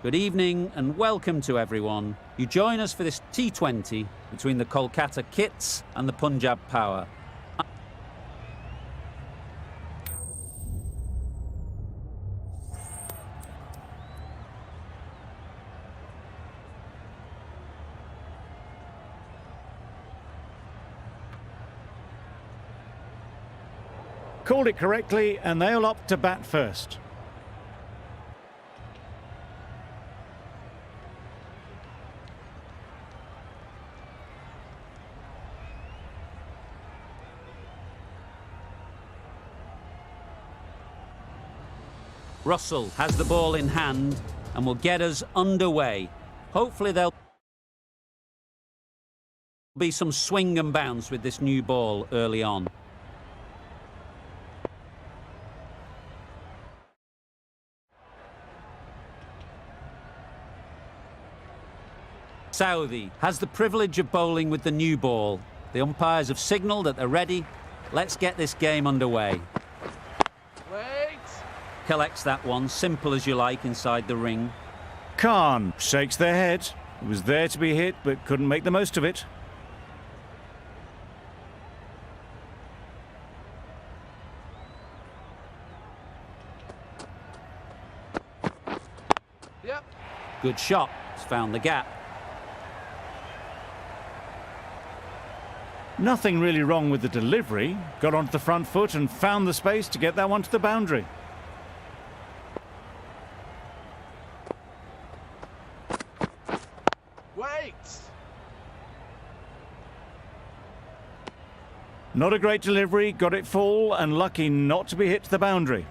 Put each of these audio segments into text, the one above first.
Good evening and welcome to everyone. You join us for this T20 between the Kolkata Kits and the Punjab Power. Called it correctly and they'll opt to bat first. Russell has the ball in hand and will get us underway. Hopefully there'll be some swing and bounce with this new ball early on. Southey has the privilege of bowling with the new ball. The umpires have signalled that they're ready. Let's get this game underway. Collects that one, simple as you like, inside the ring. Khan shakes their head. It was there to be hit, but couldn't make the most of it. Yep. Good shot. It's found the gap. Nothing really wrong with the delivery. Got onto the front foot and found the space to get that one to the boundary. Not a great delivery, got it full and lucky not to be hit to the boundary.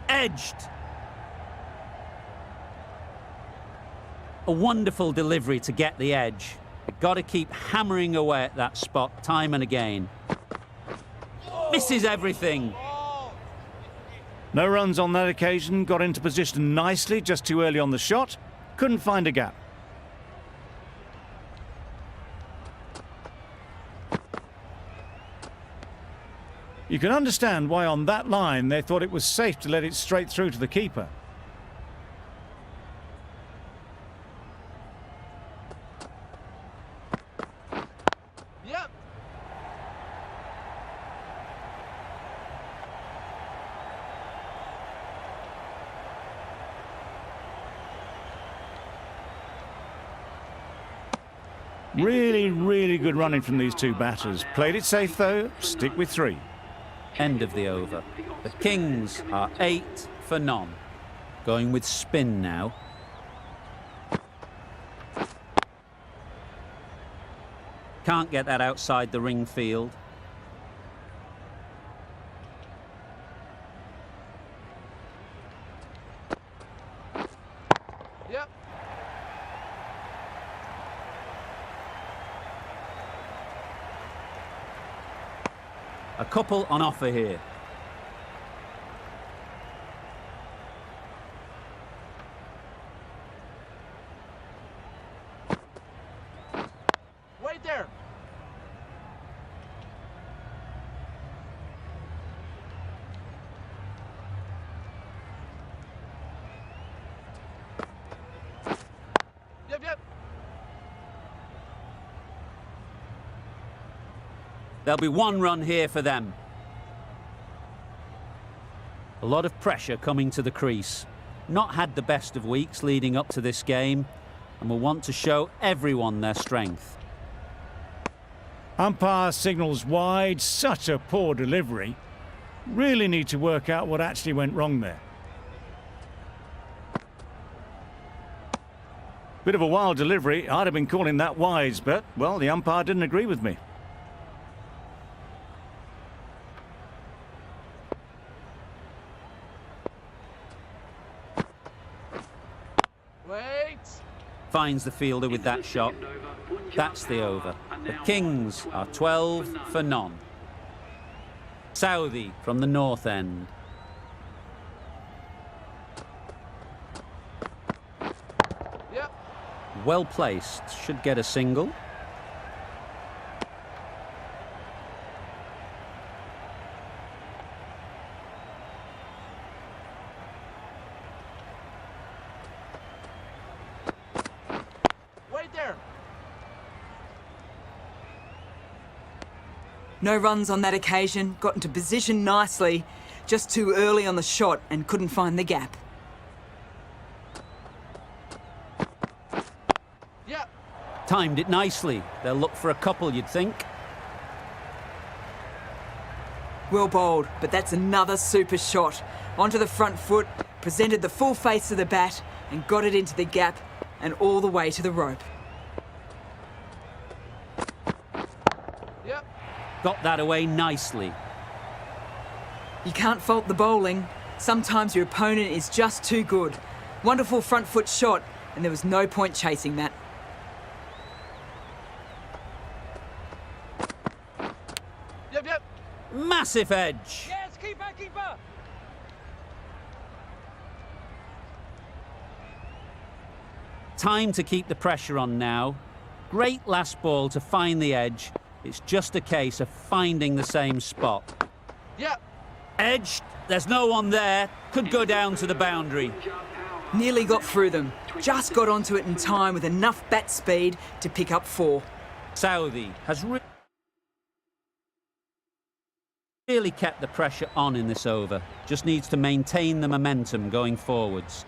Edged. A wonderful delivery to get the edge. Got to keep hammering away at that spot time and again. Misses everything. No runs on that occasion, got into position nicely just too early on the shot. Couldn't find a gap. You can understand why on that line they thought it was safe to let it straight through to the keeper. Yep. Really good running from these two batters. Played it safe though, stick with 3. End of the over. The Kings are 8 for none. Going with spin now. Can't get that outside the ring field. Yep. A couple on offer here. Wait there. Yep. There'll be 1 run here for them. A lot of pressure coming to the crease. Not had the best of weeks leading up to this game and will want to show everyone their strength. Umpire signals wide, such a poor delivery. Really need to work out what actually went wrong there. Bit of a wild delivery, I'd have been calling that wise, but, well, the umpire didn't agree with me. Finds the fielder with that shot. That's the over. The Kings are 12 for none. Southey from the north end. Yep. Well placed. Should get a single. No runs on that occasion, got into position nicely, just too early on the shot and couldn't find the gap. Yeah. Timed it nicely. They'll look for a couple, you'd think. Well bowled, but that's another super shot. Onto the front foot, presented the full face of the bat and got it into the gap and all the way to the rope. Yep. Got that away nicely. You can't fault the bowling. Sometimes your opponent is just too good. Wonderful front foot shot, and there was no point chasing that. Yep. Massive edge. Yes, keeper, keeper. Time to keep the pressure on now. Great last ball to find the edge. It's just a case of finding the same spot. Yep. Edged. There's no one there. Could go down to the boundary. Nearly got through them. Just got onto it in time with enough bat speed to pick up 4. Southey has really kept the pressure on in this over. Just needs to maintain the momentum going forwards.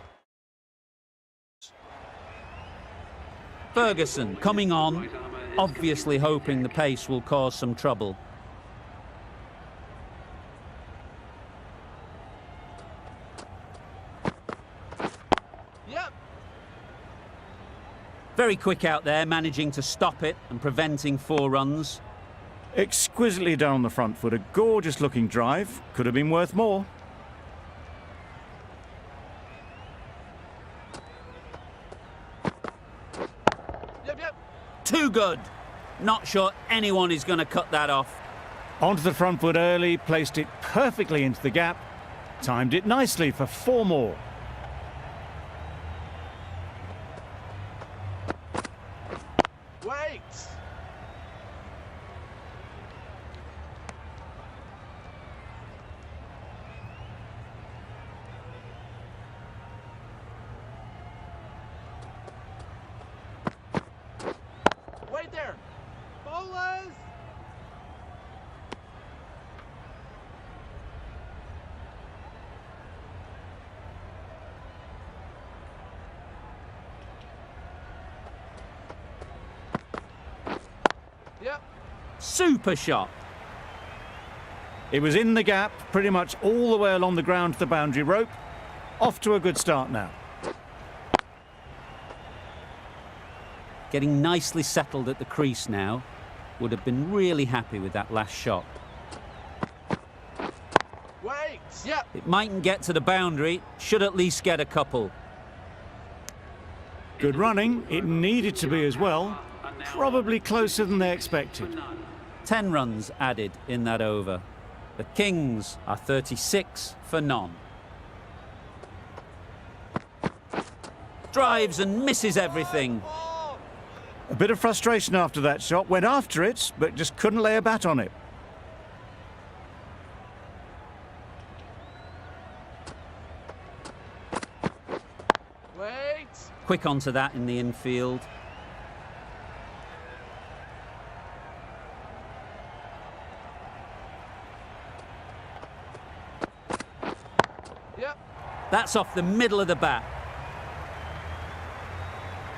Ferguson coming on, obviously hoping the pace will cause some trouble. Yep. Very quick out there, managing to stop it and preventing 4 runs. Exquisitely done on the front foot. A gorgeous looking drive. Could have been worth more. Too good. Not sure anyone is going to cut that off. Onto the front foot early, placed it perfectly into the gap. Timed it nicely for 4 more. Wait. Wait there. Bowlers. Yep. Super shot. It was in the gap, pretty much all the way along the ground to the boundary rope. Off to a good start now. Getting nicely settled at the crease now. Would have been really happy with that last shot. Wait. Yep. It mightn't get to the boundary, should at least get a couple. Good running. It needed to be as well. Probably closer than they expected. 10 runs added in that over. The Kings are 36 for none. Drives and misses everything. A bit of frustration after that shot. Went after it, but just couldn't lay a bat on it. Wait. Quick onto that in the infield. Yep. That's off the middle of the bat.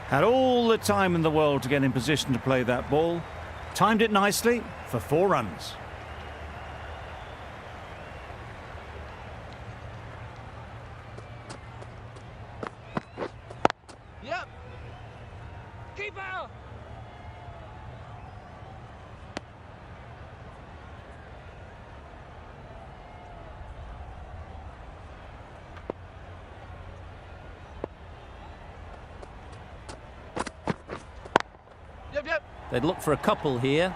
Had all the time in the world to get in position to play that ball. Timed it nicely for 4 runs. Yep. Keeper. Yep. They'd look for a couple here.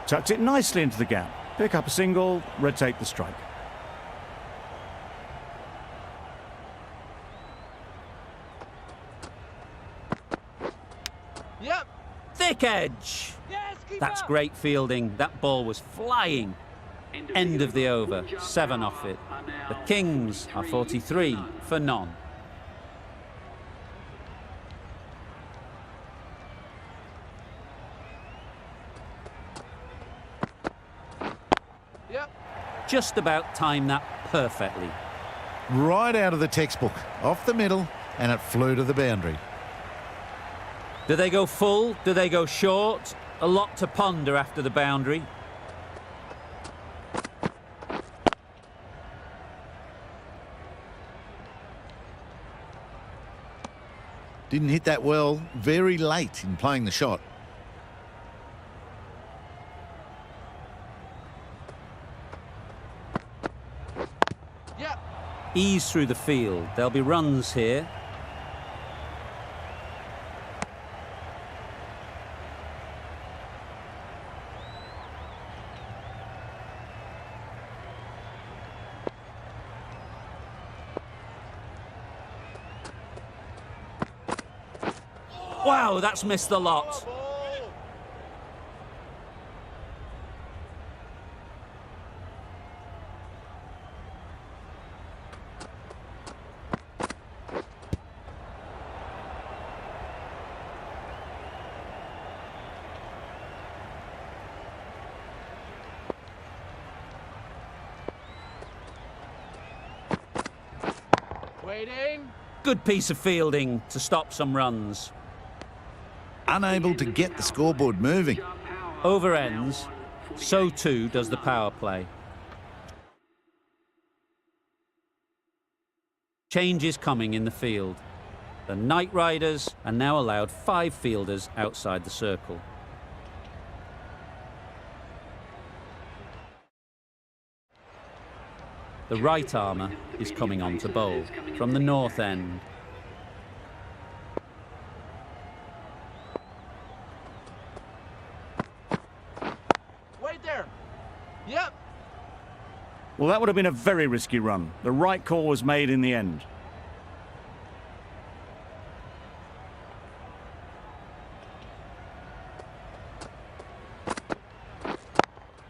Tucked it nicely into the gap. Pick up a single, rotate the strike. Yep. Thick edge. Yes, keeper. That's great fielding. That ball was flying. End of the over. 7 off it. The Kings are 43 for none. just about timed that perfectly. Right out of the textbook, off the middle, and it flew to the boundary. Do they go full? Do they go short? A lot to ponder after the boundary. Didn't hit that well, very late in playing the shot. Yeah. Ease through the field. There'll be runs here. Wow, that's missed the lot. Waiting. Good piece of fielding to stop some runs. Unable to get the scoreboard moving. Over ends, so too does the power play. Change is coming in the field. The Knight Riders are now allowed 5 fielders outside the circle. The right armour is coming on to bowl from the north end. Wait there. Yep. Well, that would have been a very risky run. The right call was made in the end.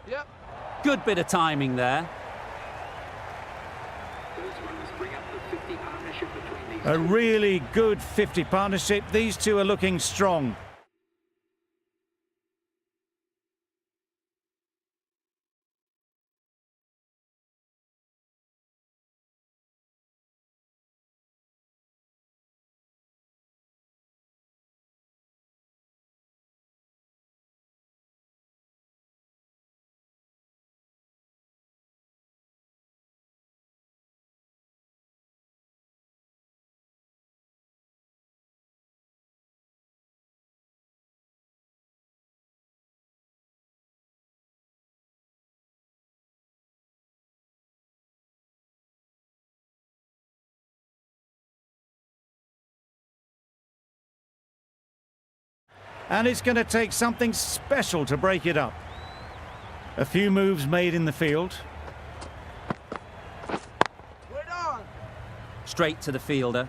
Yep. Good bit of timing there. A really good 50 partnership. These two are looking strong. And it's going to take something special to break it up. A few moves made in the field. Wait on. Straight to the fielder.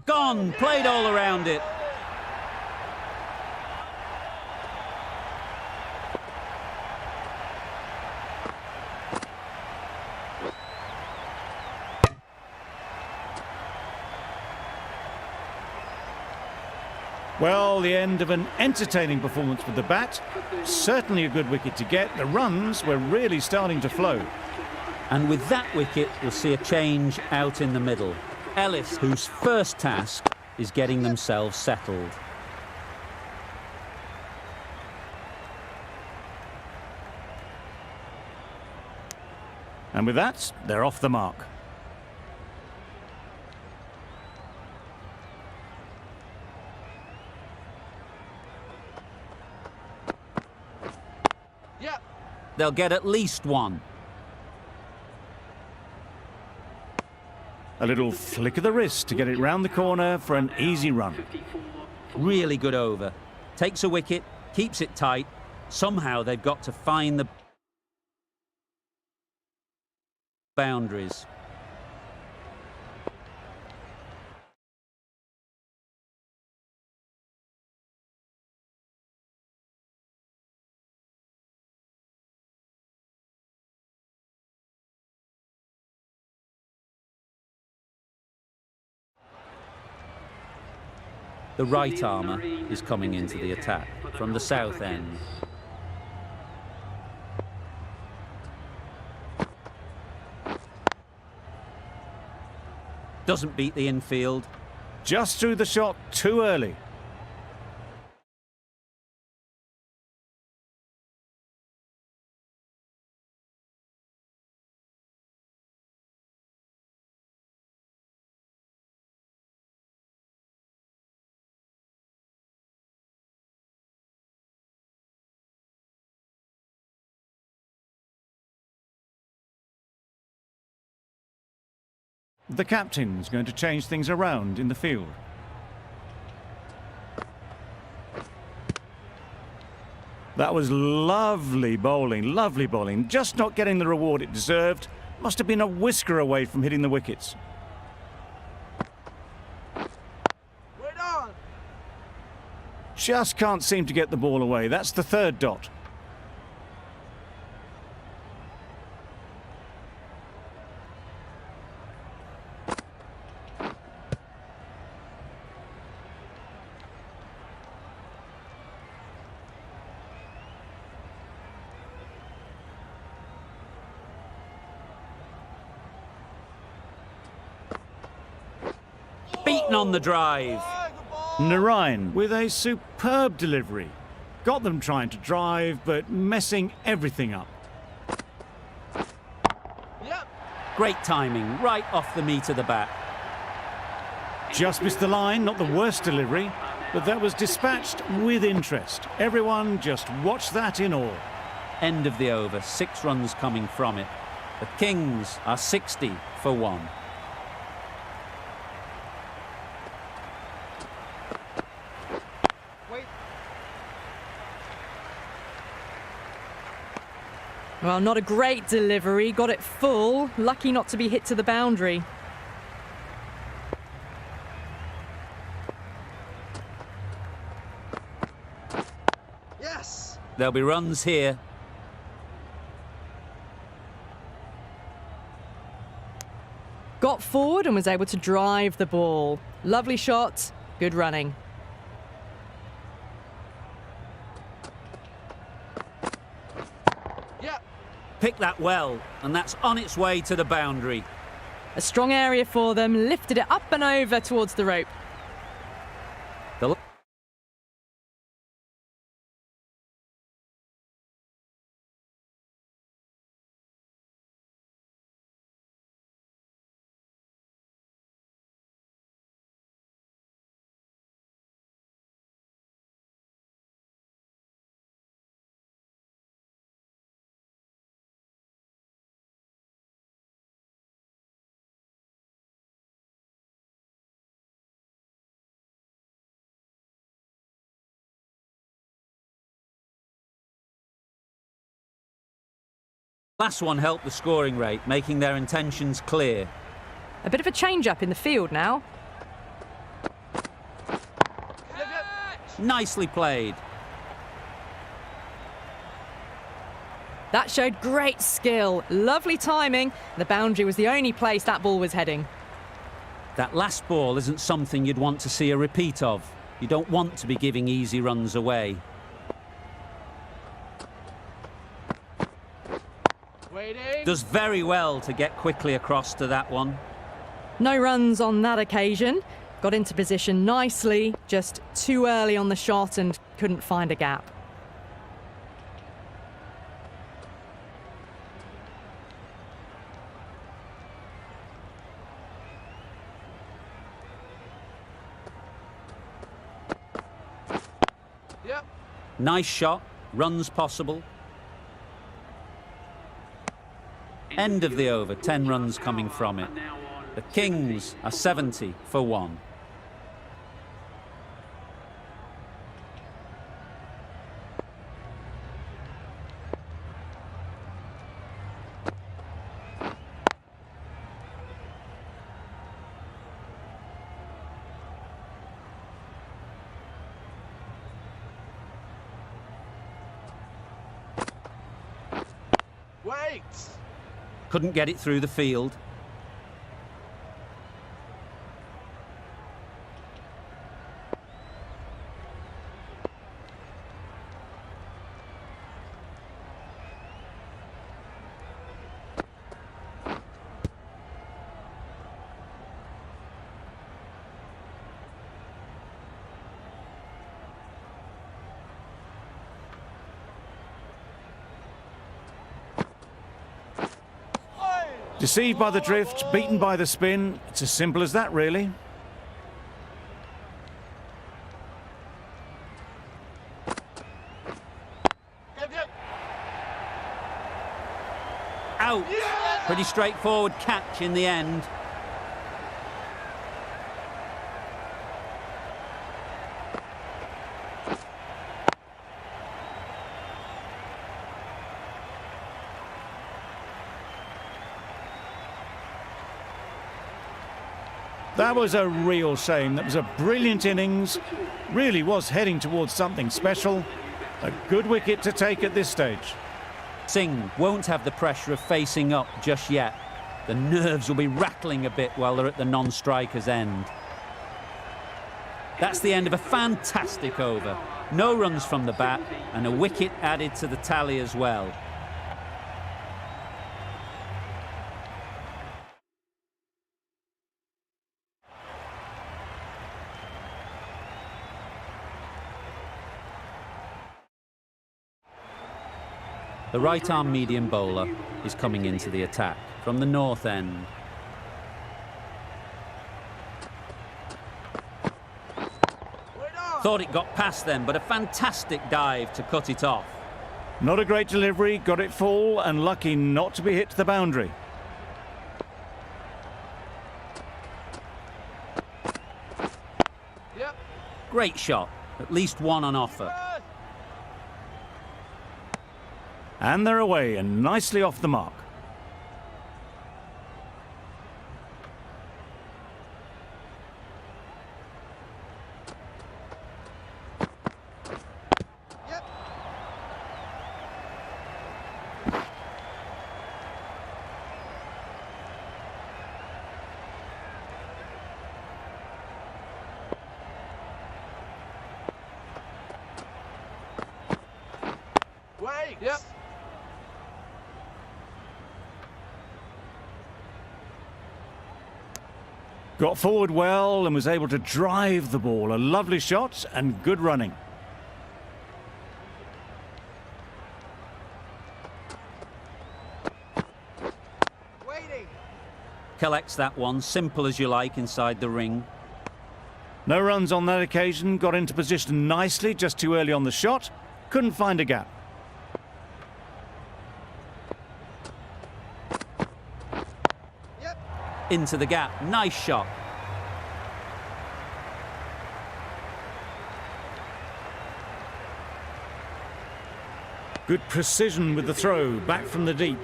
Gone, played all around it. Well, the end of an entertaining performance with the bat. Certainly a good wicket to get. The runs were really starting to flow. And with that wicket, we'll see a change out in the middle. Ellis, whose first task is getting themselves settled. And with that, they're off the mark. Yep. They'll get at least one. A little flick of the wrist to get it round the corner for an easy run. Really good over. Takes a wicket, keeps it tight. Somehow they've got to find the boundaries. The right armour is coming into the attack from the south end. Doesn't beat the infield. Just threw the shot too early. The captain's going to change things around in the field. That was lovely bowling, just not getting the reward it deserved. Must have been a whisker away from hitting the wickets. Wait on. Just can't seem to get the ball away. That's the third dot. Beaten on the drive. Narayan with a superb delivery. Got them trying to drive, but messing everything up. Yep. Great timing, right off the meat of the bat. Just missed the line, not the worst delivery, but that was dispatched with interest. Everyone just watched that in awe. End of the over, 6 runs coming from it. The Kings are 60 for 1. Well, not a great delivery, got it full, lucky not to be hit to the boundary. Yes. There'll be runs here. Got forward and was able to drive the ball. Lovely shot, good running. Yep. Pick that well, and that's on its way to the boundary. A strong area for them, lifted it up and over towards the rope. The last one helped the scoring rate, making their intentions clear. A bit of a change-up in the field now. Nicely played. That showed great skill, lovely timing. The boundary was the only place that ball was heading. That last ball isn't something you'd want to see a repeat of. You don't want to be giving easy runs away. Waiting. Does very well to get quickly across to that one. No runs on that occasion. Got into position nicely, just too early on the shot and couldn't find a gap. Yep. Nice shot, runs possible. End of the over, 10 runs coming from it. The Kings are 70 for 1. Wait. Couldn't get it through the field. Deceived by the drift, beaten by the spin. It's as simple as that, really. Out. Pretty straightforward catch in the end. That was a real shame. That was a brilliant innings. Really was heading towards something special. A good wicket to take at this stage. Singh won't have the pressure of facing up just yet. The nerves will be rattling a bit while they're at the non-striker's end. That's the end of a fantastic over. No runs from the bat and a wicket added to the tally as well. The right-arm medium bowler is coming into the attack from the north end. Thought it got past them, but a fantastic dive to cut it off. Not a great delivery, got it full and lucky not to be hit to the boundary. Yep. Great shot, at least one on offer. And they're away and nicely off the mark. Yep. Wait. Yep. Got forward well and was able to drive the ball. A lovely shot and good running. Waiting. Collects that one, simple as you like, inside the ring. No runs on that occasion. Got into position nicely, just too early on the shot. Couldn't find a gap. Into the gap, nice shot. Good precision with the throw, back from the deep.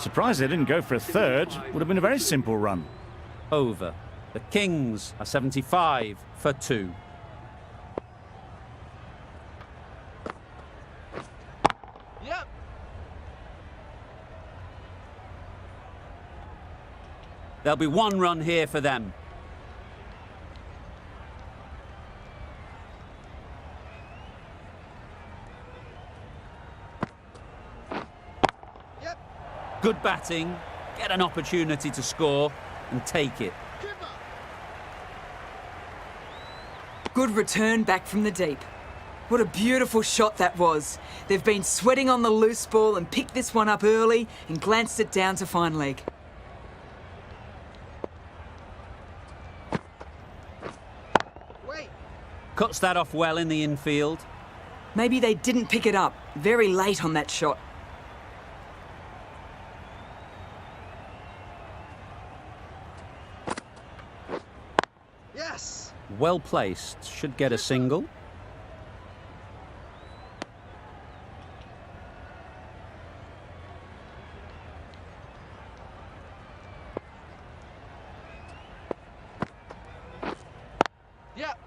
Surprised they didn't go for a third. Would have been a very simple run. Over. The Kings are 75 for 2. Yep. There'll be one run here for them. Yep. Good batting, get an opportunity to score and take it. Good return back from the deep. What a beautiful shot that was. They've been sweating on the loose ball and picked this one up early and glanced it down to fine leg. Cuts that off well in the infield. Maybe they didn't pick it up very late on that shot. Yes. Well placed, should get a single. Yep.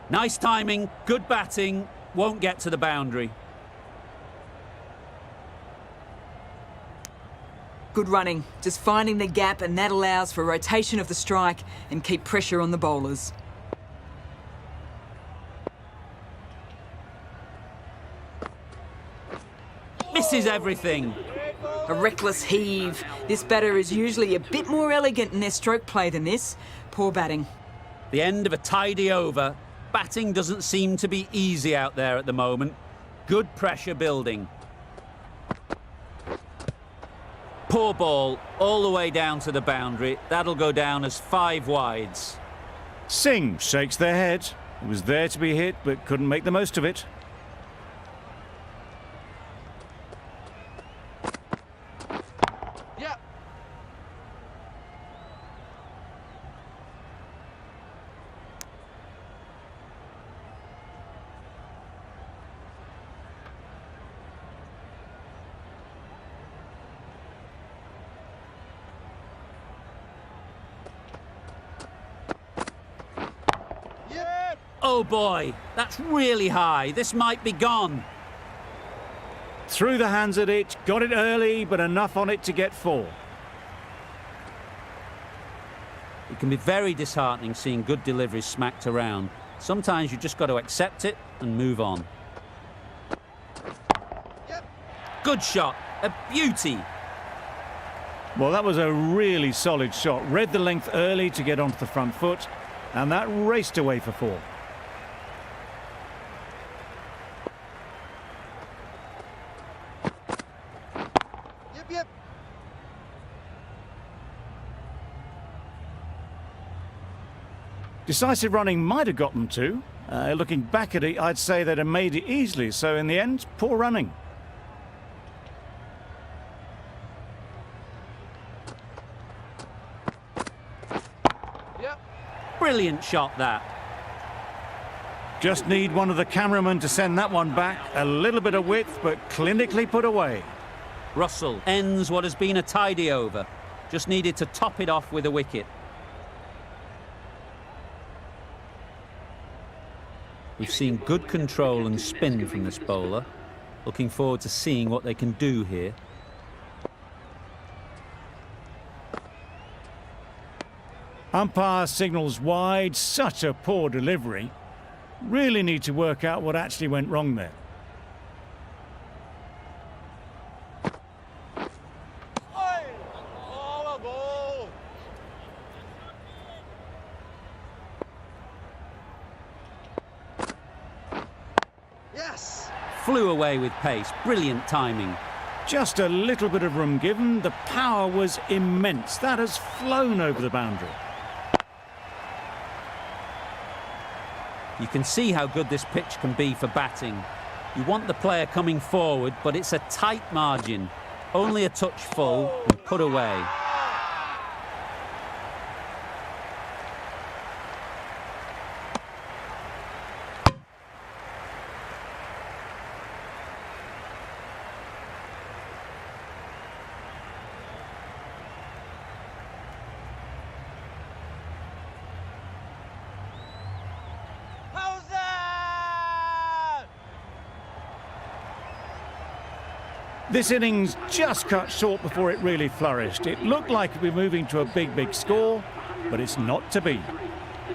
Nice timing, good batting, won't get to the boundary. Good running, just finding the gap, and that allows for rotation of the strike and keep pressure on the bowlers. Misses everything. A reckless heave. This batter is usually a bit more elegant in their stroke play than this. Poor batting. The end of a tidy over. Batting doesn't seem to be easy out there at the moment. Good pressure building. Poor ball, all the way down to the boundary. That'll go down as 5 wides. Singh shakes their head. It was there to be hit, but couldn't make the most of it. Yep. Yep. Oh boy, that's really high. This might be gone. Threw the hands at it, got it early, but enough on it to get 4. It can be very disheartening seeing good deliveries smacked around. Sometimes you just got to accept it and move on. Yep. Good shot, a beauty. Well, that was a really solid shot. Read the length early to get onto the front foot, and that raced away for 4. Yep, yep. Decisive running might have got them to. Looking back at it, I'd say they'd have made it easily. So in the end, poor running. Yep. Brilliant shot, that. Just need one of the cameramen to send that one back. A little bit of width, but clinically put away. Russell ends what has been a tidy over. Just needed to top it off with a wicket. We've seen good control and spin from this bowler. Looking forward to seeing what they can do here. Umpire signals wide. Such a poor delivery. Really need to work out what actually went wrong there. Oi! Oh, a goal! Yes! Flew away with pace. Brilliant timing. Just a little bit of room given. The power was immense. That has flown over the boundary. You can see how good this pitch can be for batting. You want the player coming forward, but it's a tight margin. Only a touch full and put away. How's that? This innings just cut short before it really flourished. It looked like we were moving to a big score, but it's not to be.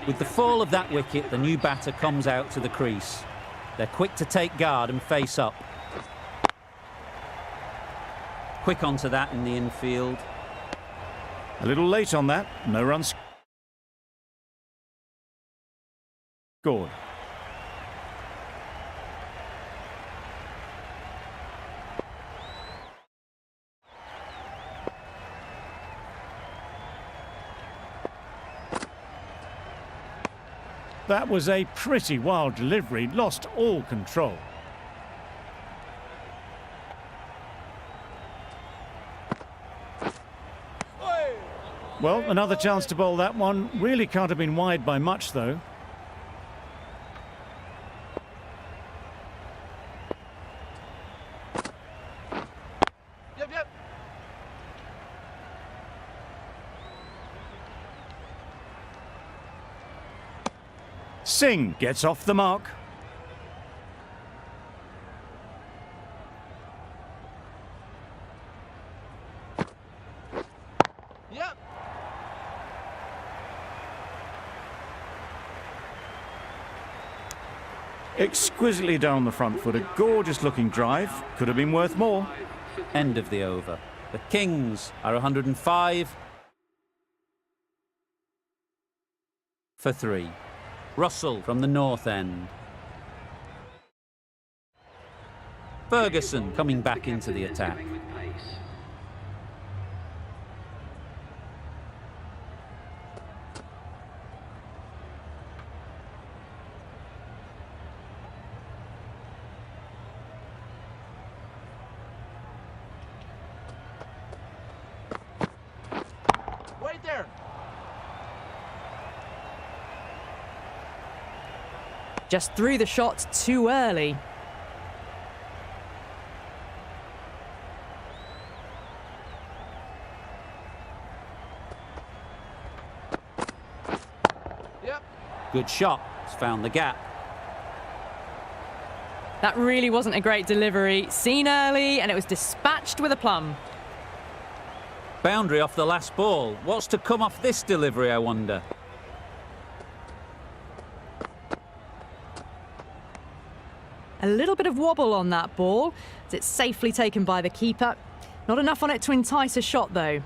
With the fall of that wicket, the new batter comes out to the crease. They're quick to take guard and face up. Quick onto that in the infield. A little late on that. No runs scored. That was a pretty wild delivery. Lost all control. Oi! Well, another chance to bowl that one. Really can't have been wide by much, though. Yep, yep. Singh gets off the mark. Yep. Exquisitely down the front foot. A gorgeous looking drive. Could have been worth more. End of the over. The Kings are 105 for 3. Russell from the north end. Ferguson coming back into the attack. Wait there. Just threw the shot too early. Yep. Good shot. It's found the gap. That really wasn't a great delivery. Seen early, and it was dispatched with a plum. Boundary off the last ball. What's to come off this delivery, I wonder? A little bit of wobble on that ball, as it's safely taken by the keeper. Not enough on it to entice a shot, though.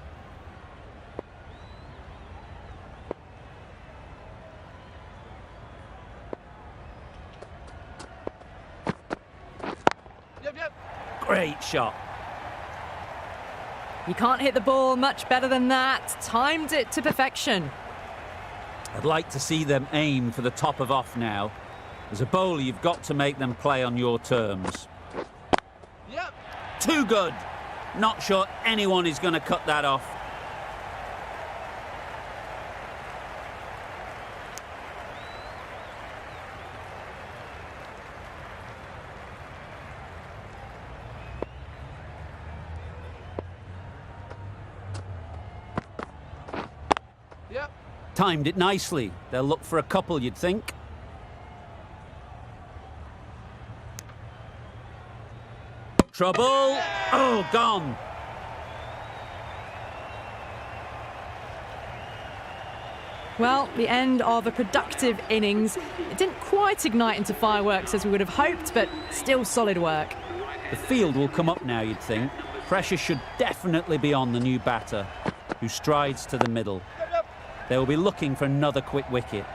Yep, yep. Great shot. You can't hit the ball much better than that. Timed it to perfection. I'd like to see them aim for the top of off now. As a bowler, you've got to make them play on your terms. Yep. Too good. Not sure anyone is going to cut that off. Yep. Timed it nicely. They'll look for a couple, you'd think. Trouble. Oh, gone. Well, the end of a productive innings. It didn't quite ignite into fireworks as we would have hoped, but still solid work. The field will come up now, you'd think. Pressure should definitely be on the new batter, who strides to the middle. They will be looking for another quick wicket.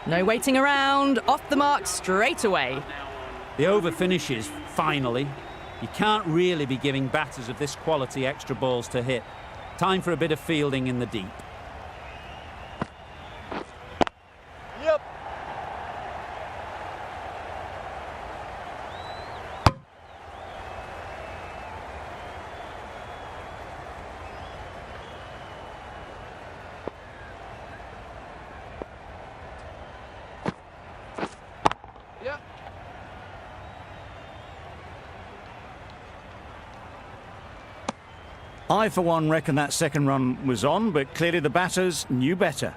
No waiting around, off the mark straight away. The over finishes, finally. You can't really be giving batters of this quality extra balls to hit. Time for a bit of fielding in the deep. Yep. Yep. I, for one, reckon that second run was on, but clearly the batters knew better.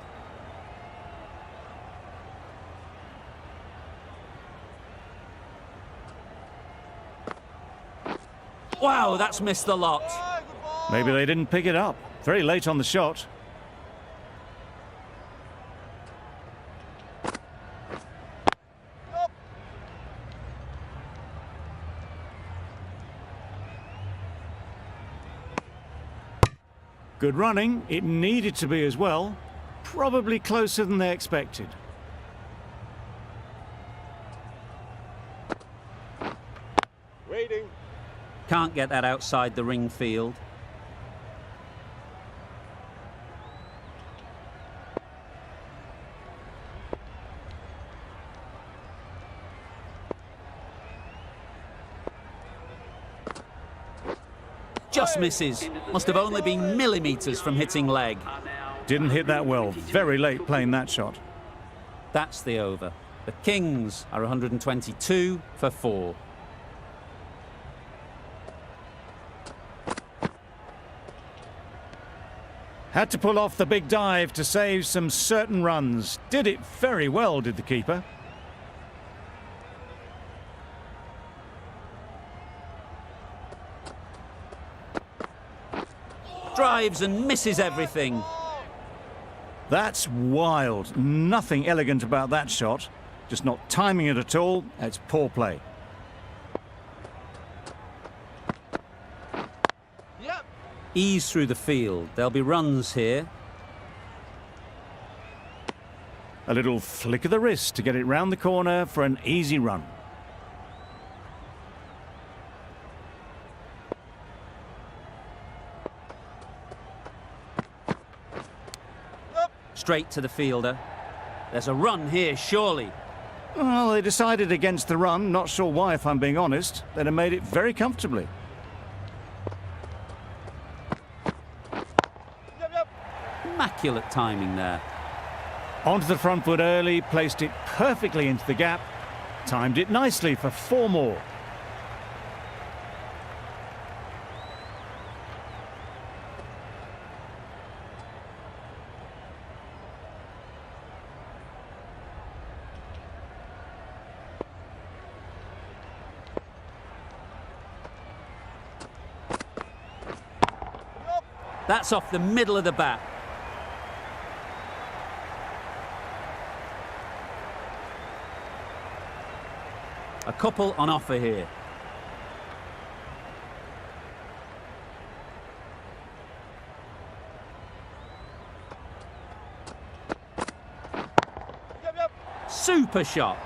Wow, that's missed the lot. Ah, good ball. Maybe they didn't pick it up. Very late on the shot. Yep. Good running. It needed to be as well. Probably closer than they expected. Waiting. Can't get that outside the ring field. Just misses. Must have only been millimetres from hitting leg. Didn't hit that well. Very late playing that shot. That's the over. The Kings are 122 for 4. Had to pull off the big dive to save some certain runs. Did it very well, did the keeper. Drives and misses everything. That's wild. Nothing elegant about that shot. Just not timing it at all. It's poor play. Yep. Ease through the field. There'll be runs here. A little flick of the wrist to get it round the corner for an easy run. Straight to the fielder. There's a run here, surely. Well, they decided against the run. Not sure why, if I'm being honest. They'd have made it very comfortably. Immaculate timing there. Onto the front foot early, placed it perfectly into the gap. Timed it nicely for 4 more. That's off the middle of the bat. A couple on offer here. Super shot.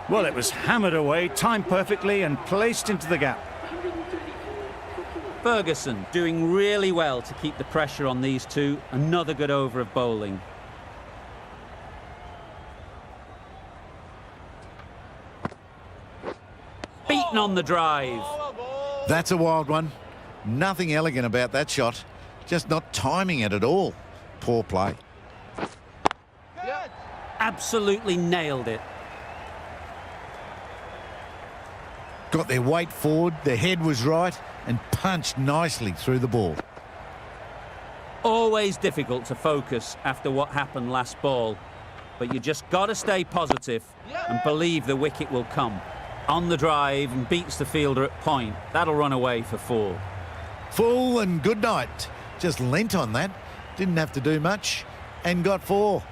Well, it was hammered away, timed perfectly and placed into the gap. Ferguson doing really well to keep the pressure on these two. Another good over of bowling. Beaten on the drive. That's a wild one. Nothing elegant about that shot. Just not timing it at all. Poor play. Absolutely nailed it. Got their weight forward, their head was right, and punched nicely through the ball. Always difficult to focus after what happened last ball, but you just got to stay positive and believe the wicket will come. On the drive and beats the fielder at point. That'll run away for 4. Full and good night. Just leant on that. Didn't have to do much and got 4.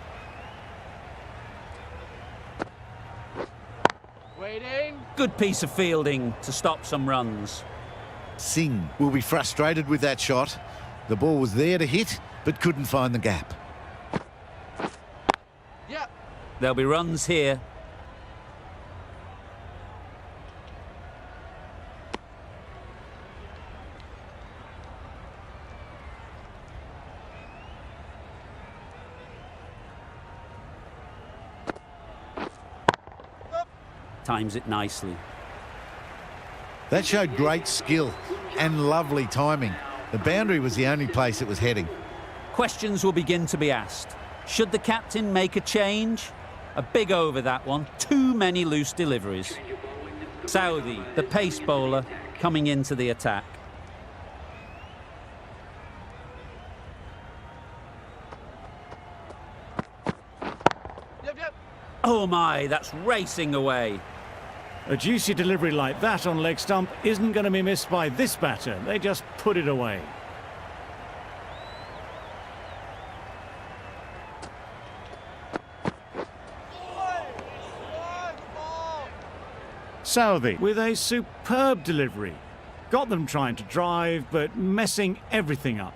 Waiting. Good piece of fielding to stop some runs. Singh will be frustrated with that shot. The ball was there to hit, but couldn't find the gap. Yeah. There'll be runs here. Times it nicely. That showed great skill and lovely timing. The boundary was the only place it was heading. Questions will begin to be asked. Should the captain make a change? A big over that one. Too many loose deliveries. Saudi, the pace bowler, coming into the attack. Oh my, that's racing away. A juicy delivery like that on leg stump isn't going to be missed by this batter. They just put it away. Southey with a superb delivery. Got them trying to drive, but messing everything up.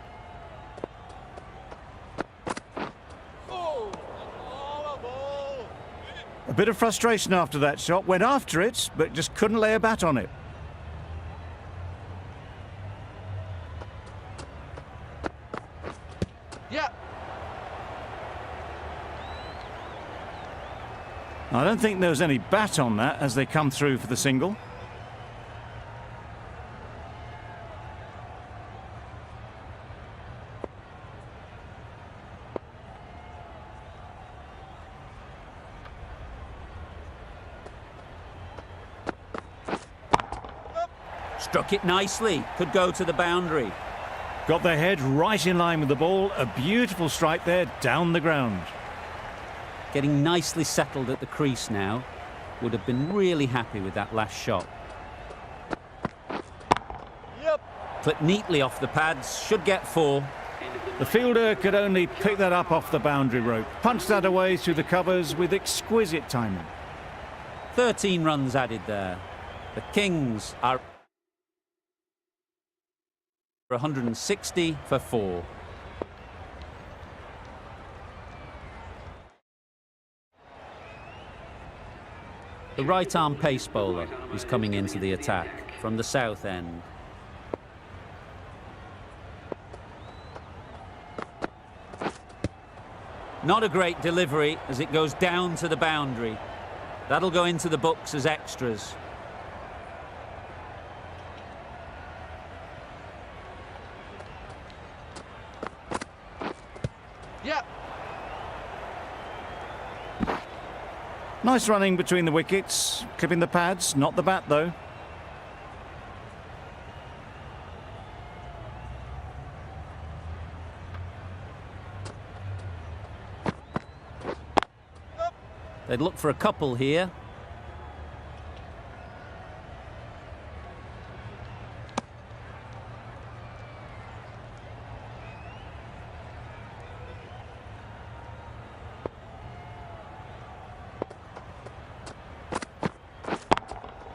A bit of frustration after that shot. Went after it, but just couldn't lay a bat on it. Yeah. I don't think there was any bat on that as they come through for the single. Struck it nicely. Could go to the boundary. Got their head right in line with the ball. A beautiful strike there down the ground. Getting nicely settled at the crease now. Would have been really happy with that last shot. Yep. Clipped neatly off the pads. Should get 4. The fielder could only pick that up off the boundary rope. Punched that away through the covers with exquisite timing. 13 runs added there. The Kings are 160 for 4. The right-arm pace bowler is coming into the attack from the south end. Not a great delivery as it goes down to the boundary. That'll go into the books as extras. Yep. Nice running between the wickets, clipping the pads, not the bat though. They'd look for a couple here.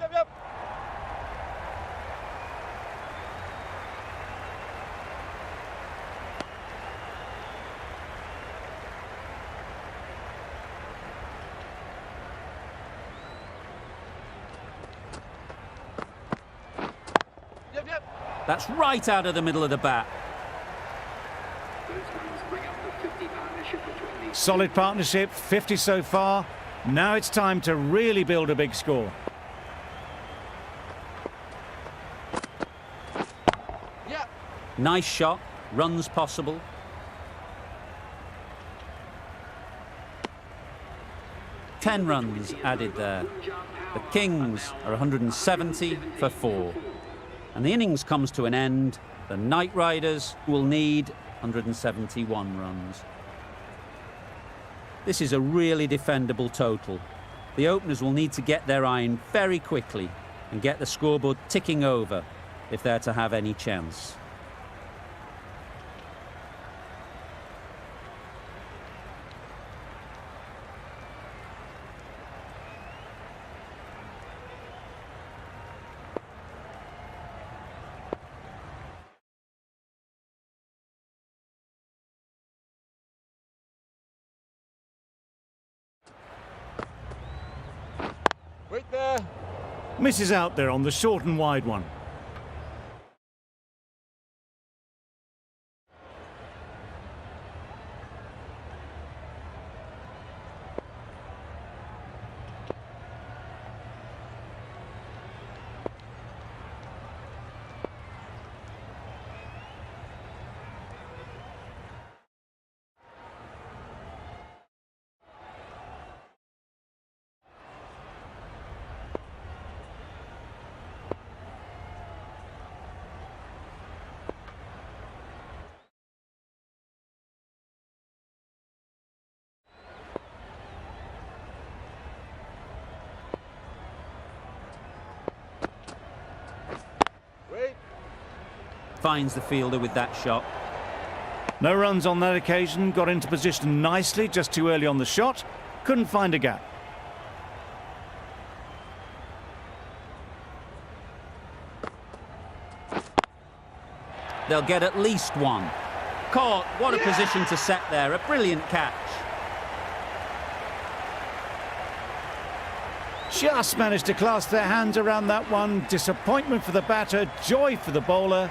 Yep, yep. Yep, yep. That's right out of the middle of the bat. Solid partnership, 50 so far. Now it's time to really build a big score. Yep. Nice shot, runs possible. Ten runs added there. The Kings are 170 for 4. And the innings comes to an end. The Knight Riders will need 171 runs. This is a really defendable total. The openers will need to get their iron very quickly and get the scoreboard ticking over if they're to have any chance. Wait there. Misses out there on the short and wide one. Wait. Finds the fielder with that shot. No runs on that occasion, got into position nicely, just too early on the shot. Couldn't find a gap. They'll get at least one. Caught, what a position to set there, a brilliant catch. Just managed to clasp their hands around that one. Disappointment for the batter, joy for the bowler.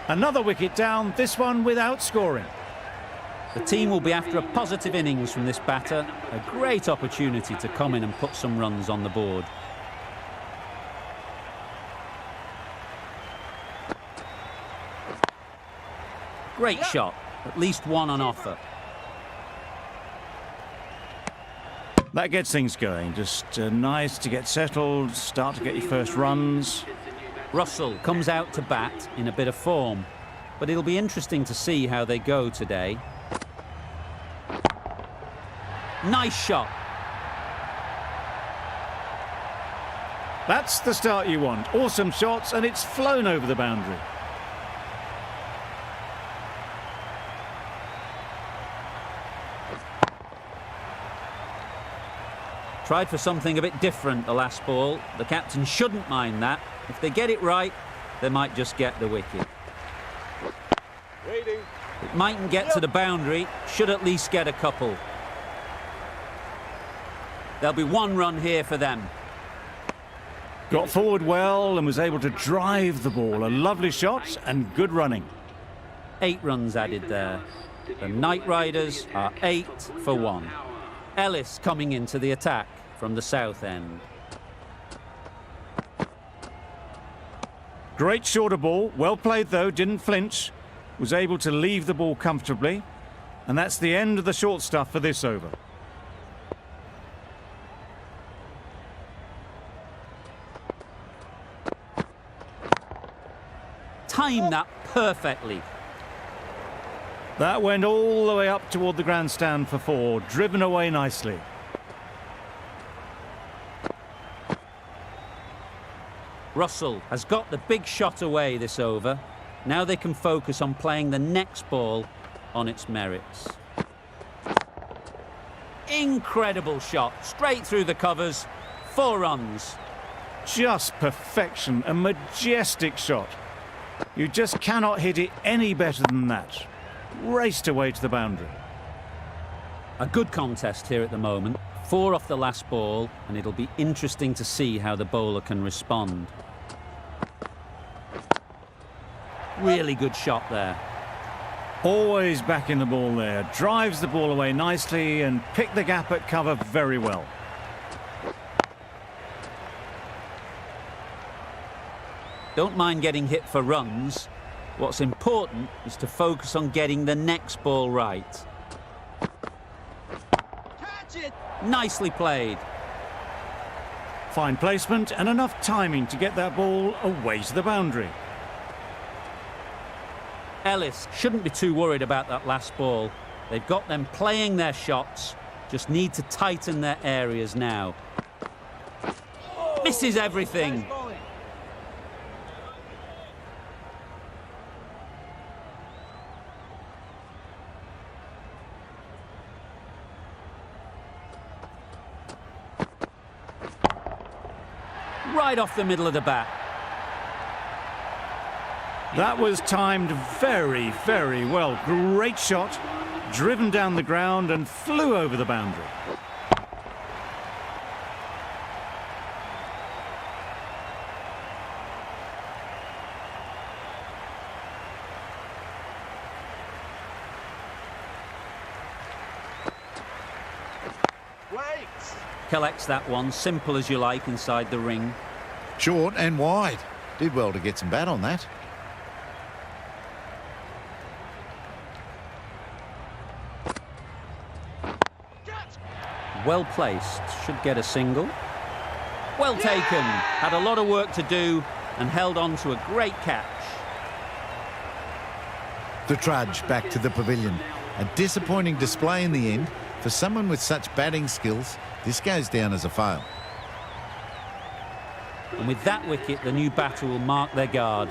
Another wicket down, this one without scoring. The team will be after a positive innings from this batter. A great opportunity to come in and put some runs on the board. Great shot, at least one on offer. That gets things going. Just nice to get settled, start to get your first runs. Russell comes out to bat in a bit of form, but it'll be interesting to see how they go today. Nice shot. That's the start you want. Awesome shots, and it's flown over the boundary. Tried for something a bit different the last ball. The captain shouldn't mind that. If they get it right, they might just get the wicket. Waiting. It mightn't get to the boundary, should at least get a couple. There'll be one run here for them. Got forward well and was able to drive the ball. A lovely shot and good running. 8 runs added there. The Knight Riders are 8 for 1. Ellis coming into the attack from the south end. Great shorter ball. Well played though, didn't flinch. Was able to leave the ball comfortably. And that's the end of the short stuff for this over. Timed that perfectly. That went all the way up toward the grandstand for 4, driven away nicely. Russell has got the big shot away this over. Now they can focus on playing the next ball on its merits. Incredible shot, straight through the covers, 4 runs. Just perfection, a majestic shot. You just cannot hit it any better than that. Raced away to the boundary. A good contest here at the moment. 4 off the last ball, and it'll be interesting to see how the bowler can respond. Really good shot there. Always back in the ball there. Drives the ball away nicely and picked the gap at cover very well. Don't mind getting hit for runs. What's important is to focus on getting the next ball right. Catch it! Nicely played. Fine placement and enough timing to get that ball away to the boundary. Ellis shouldn't be too worried about that last ball. They've got them playing their shots, just need to tighten their areas now. Misses everything. Nice bowling. Right off the middle of the bat. That was timed very, very well. Great shot, driven down the ground and flew over the boundary. Wait! Collects that one, simple as you like, inside the ring. Short and wide. Did well to get some bat on that. Well placed, should get a single. Well taken, had a lot of work to do and held on to a great catch. The trudge back to the pavilion. A disappointing display in the end. For someone with such batting skills, this goes down as a fail. And with that wicket, the new batter will mark their guard.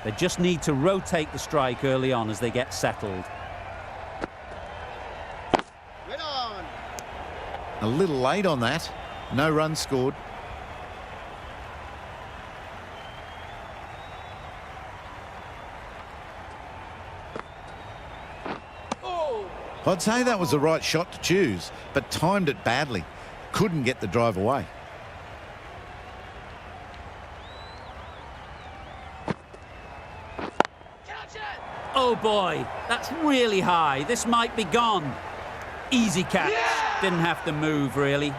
They just need to rotate the strike early on as they get settled. Wait on! A little late on that. No runs scored. I'd say that was the right shot to choose, but timed it badly. Couldn't get the drive away. Oh boy, that's really high. This might be gone. Easy catch. Didn't have to move, really.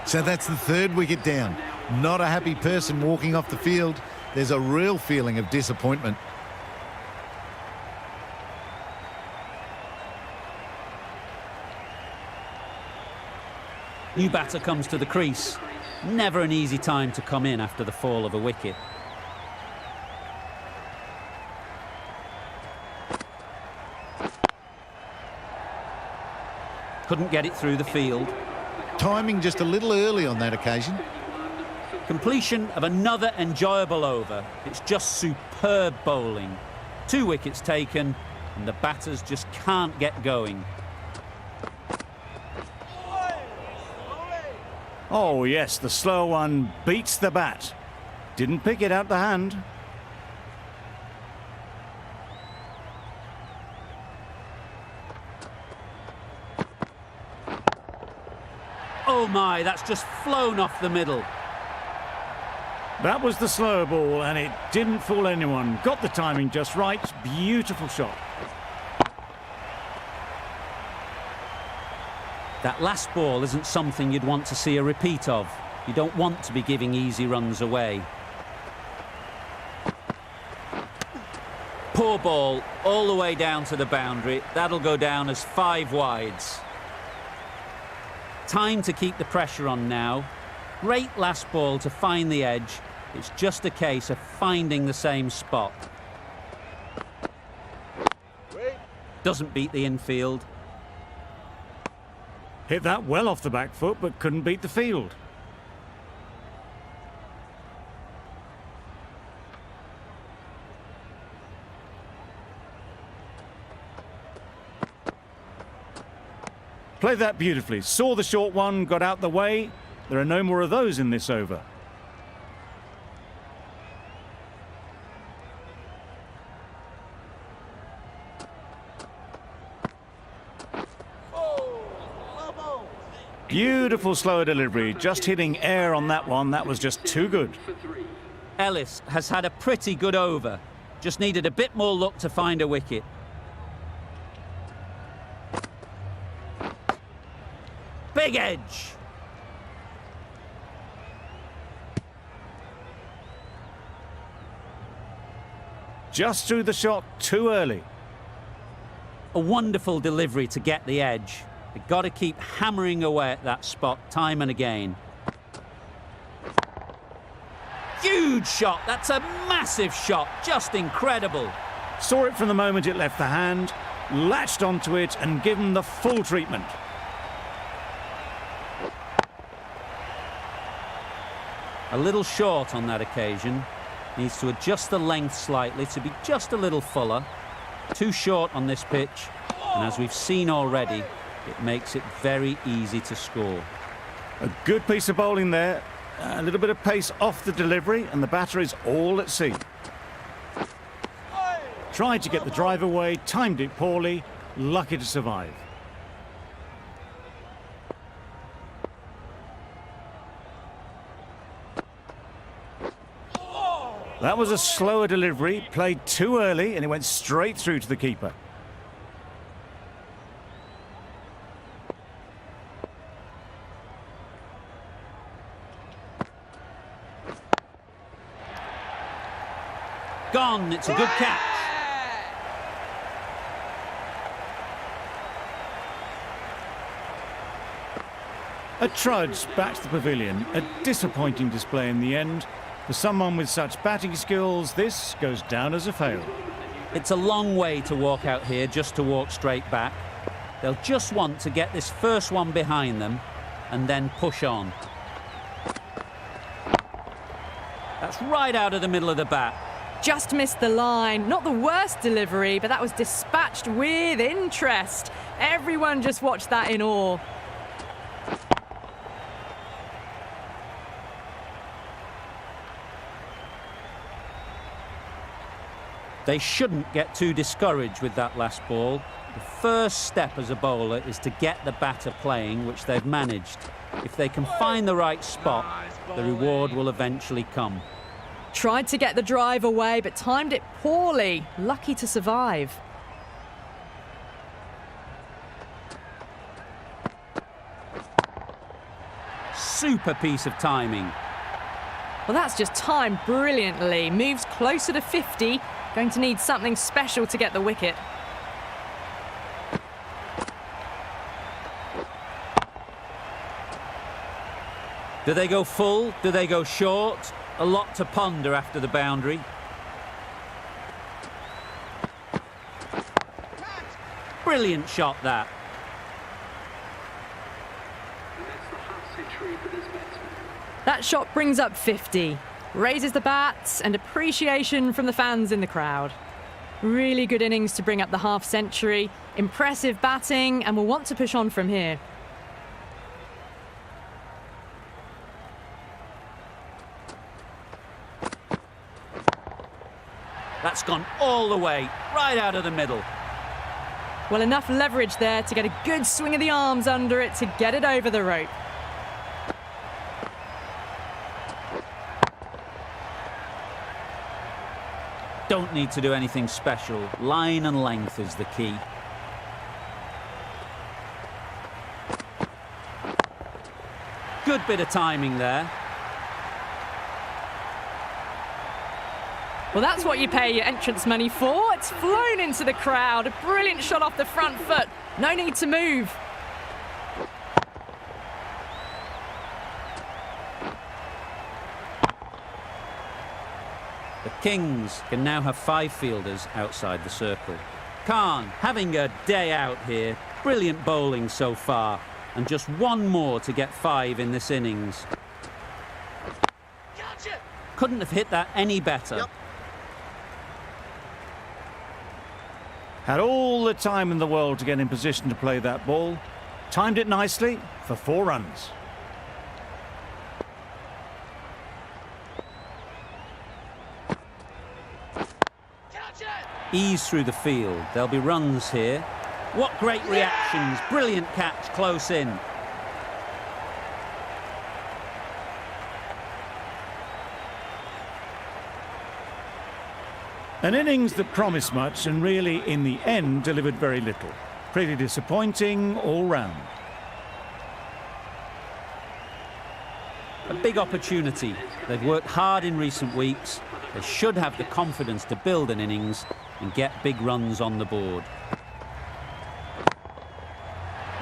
So that's the 3rd wicket down. Not a happy person walking off the field. There's a real feeling of disappointment. New batter comes to the crease. Never an easy time to come in after the fall of a wicket. Couldn't get it through the field. Timing just a little early on that occasion. Completion of another enjoyable over. It's just superb bowling. 2 wickets taken, and the batters just can't get going. Oh yes, the slow one beats the bat. Didn't pick it out the hand. Oh my, that's just flown off the middle. That was the slow ball and it didn't fool anyone. Got the timing just right. Beautiful shot. That last ball isn't something you'd want to see a repeat of. You don't want to be giving easy runs away. Poor ball, all the way down to the boundary. That'll go down as 5 wides. Time to keep the pressure on now. Great last ball to find the edge. It's just a case of finding the same spot. Doesn't beat the infield. Hit that well off the back foot, but couldn't beat the field. Played that beautifully. Saw the short one, got out the way. There are no more of those in this over. Beautiful slower delivery, just hitting air on that one. That was just too good. Ellis has had a pretty good over. Just needed a bit more luck to find a wicket. Big edge. Just threw the shot too early. A wonderful delivery to get the edge. They've got to keep hammering away at that spot time and again. Huge shot. That's a massive shot. Just incredible. Saw it from the moment it left the hand, latched onto it and given the full treatment. A little short on that occasion. Needs to adjust the length slightly to be just a little fuller. Too short on this pitch. And as we've seen already, it makes it very easy to score. A good piece of bowling there. A little bit of pace off the delivery and the batter is all at sea. Tried to get the drive away, timed it poorly, lucky to survive. That was a slower delivery, played too early and it went straight through to the keeper. Gone, it's a good catch. A trudge back to the pavilion, a disappointing display in the end. For someone with such batting skills, this goes down as a fail. It's a long way to walk out here just to walk straight back. They'll just want to get this first one behind them and then push on. That's right out of the middle of the bat. Just missed the line. Not the worst delivery, but that was dispatched with interest. Everyone just watched that in awe. They shouldn't get too discouraged with that last ball. The first step as a bowler is to get the batter playing, which they've managed. If they can find the right spot, the reward will eventually come. Tried to get the drive away, but timed it poorly. Lucky to survive. Super piece of timing. Well, that's just timed brilliantly. Moves closer to 50. Going to need something special to get the wicket. Do they go full? Do they go short? A lot to ponder after the boundary. Brilliant shot, that. That shot brings up 50. Raises the bats and appreciation from the fans in the crowd. Really good innings to bring up the half-century. Impressive batting, and will want to push on from here. That's gone all the way, right out of the middle. Well, enough leverage there to get a good swing of the arms under it to get it over the rope. Don't need to do anything special. Line and length is the key. Good bit of timing there. Well, that's what you pay your entrance money for. It's flown into the crowd. A brilliant shot off the front foot. No need to move. The Kings can now have 5 fielders outside the circle. Khan having a day out here. Brilliant bowling so far. And just one more to get 5 in this innings. Gotcha. Couldn't have hit that any better. Yep. Had all the time in the world to get in position to play that ball. Timed it nicely for 4 runs. Gotcha. Ease through the field. There'll be runs here. What great reactions. Brilliant catch close in. An innings that promised much and really, in the end, delivered very little. Pretty disappointing all round. A big opportunity. They've worked hard in recent weeks. They should have the confidence to build an innings and get big runs on the board.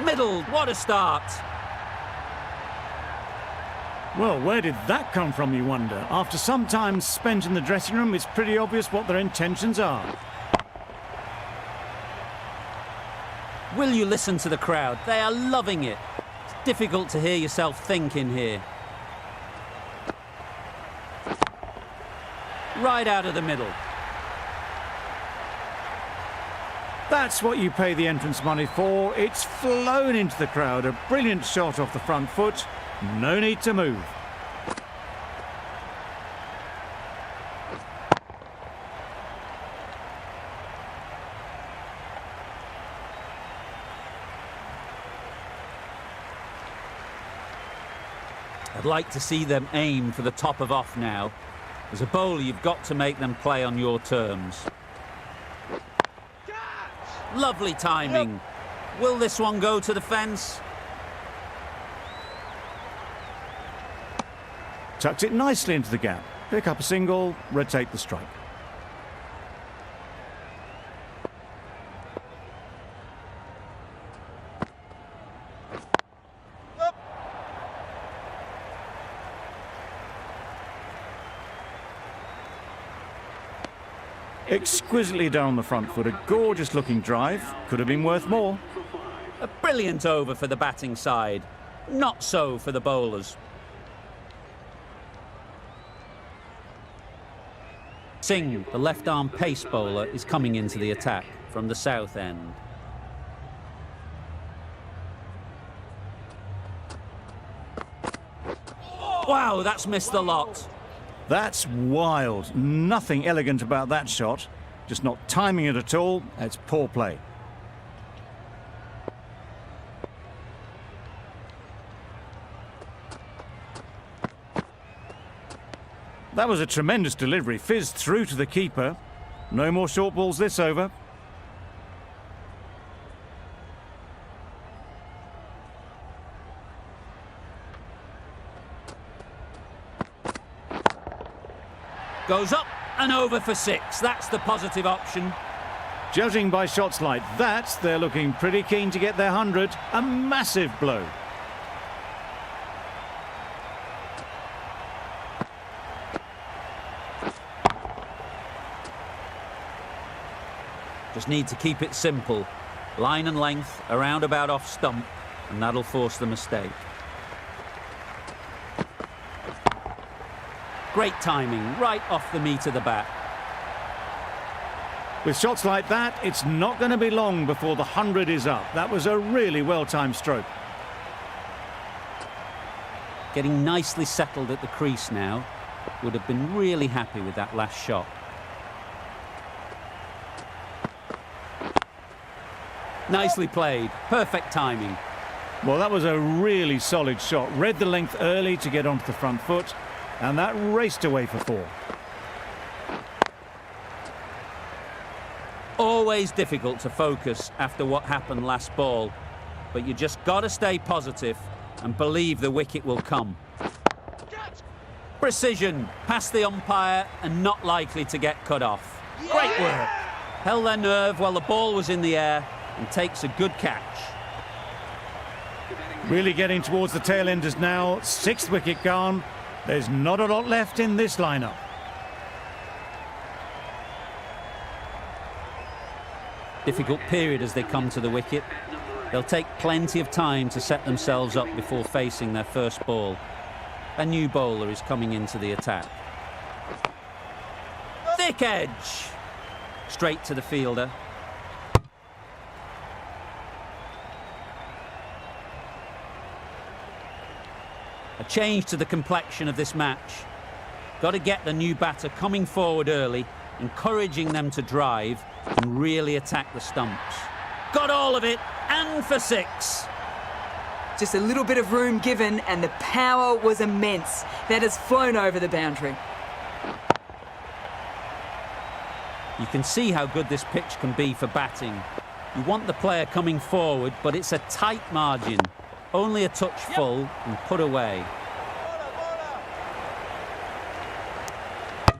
Middle, what a start. Well, where did that come from, you wonder? After some time spent in the dressing room, it's pretty obvious what their intentions are. Will you listen to the crowd? They are loving it. It's difficult to hear yourself think in here. Right out of the middle. That's what you pay the entrance money for. It's flown into the crowd. A brilliant shot off the front foot. No need to move. I'd like to see them aim for the top of off now. As a bowler, you've got to make them play on your terms. Lovely timing. Will this one go to the fence? Tucked it nicely into the gap. Pick up a single, rotate the strike. Exquisitely down the front foot, a gorgeous looking drive. Could have been worth more. A brilliant over for the batting side. Not so for the bowlers. Singh, the left-arm pace bowler, is coming into the attack from the south end. Wow, that's missed a lot. That's wild. Nothing elegant about that shot. Just not timing it at all. It's poor play. That was a tremendous delivery. Fizzed through to the keeper. No more short balls this over. Goes up and over for 6. That's the positive option. Judging by shots like that, they're looking pretty keen to get their 100. A massive blow. Just need to keep it simple. Line and length, around about off stump, and that'll force the mistake. Great timing, right off the meat of the bat. With shots like that, it's not going to be long before the 100 is up. That was a really well-timed stroke. Getting nicely settled at the crease now. Would have been really happy with that last shot. Nicely played. Perfect timing. Well, that was a really solid shot. Read the length early to get onto the front foot, and that raced away for 4. Always difficult to focus after what happened last ball, but you just got to stay positive and believe the wicket will come. Precision, past the umpire and not likely to get cut off. Great work. Held their nerve while the ball was in the air and takes a good catch. Really getting towards the tail enders now. 6th wicket gone. There's not a lot left in this lineup. Difficult period as they come to the wicket. They'll take plenty of time to set themselves up before facing their first ball. A new bowler is coming into the attack. Thick edge. Straight to the fielder. A change to the complexion of this match. Got to get the new batter coming forward early, encouraging them to drive and really attack the stumps. Got all of it, and for 6. Just a little bit of room given and the power was immense. That has flown over the boundary. You can see how good this pitch can be for batting. You want the player coming forward, but it's a tight margin. Only a touch full and put away.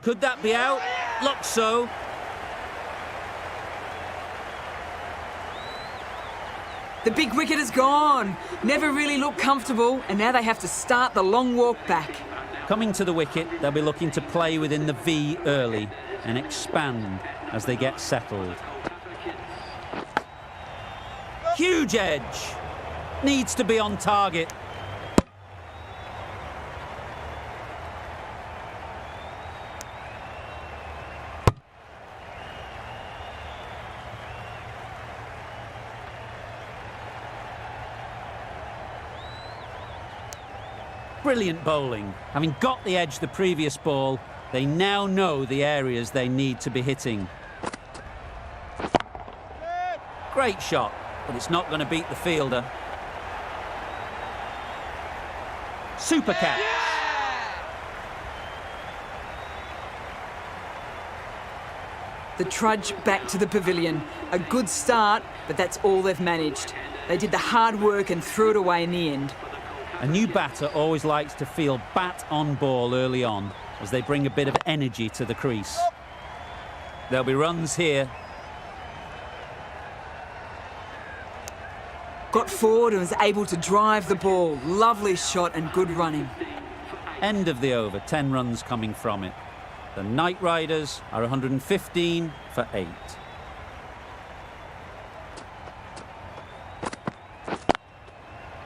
Could that be out? Looks so. The big wicket is gone. Never really looked comfortable, and now they have to start the long walk back. Coming to the wicket, they'll be looking to play within the V early and expand as they get settled. Huge edge. Needs to be on target. Brilliant bowling. Having got the edge the previous ball, they now know the areas they need to be hitting. Great shot, but it's not going to beat the fielder. Super catch. The trudge back to the pavilion. A good start, but that's all they've managed. They did the hard work and threw it away in the end. A new batter always likes to feel bat on ball early on as they bring a bit of energy to the crease. There'll be runs here. Got forward and was able to drive the ball. Lovely shot and good running. End of the over, 10 runs coming from it. The Knight Riders are 115 for 8.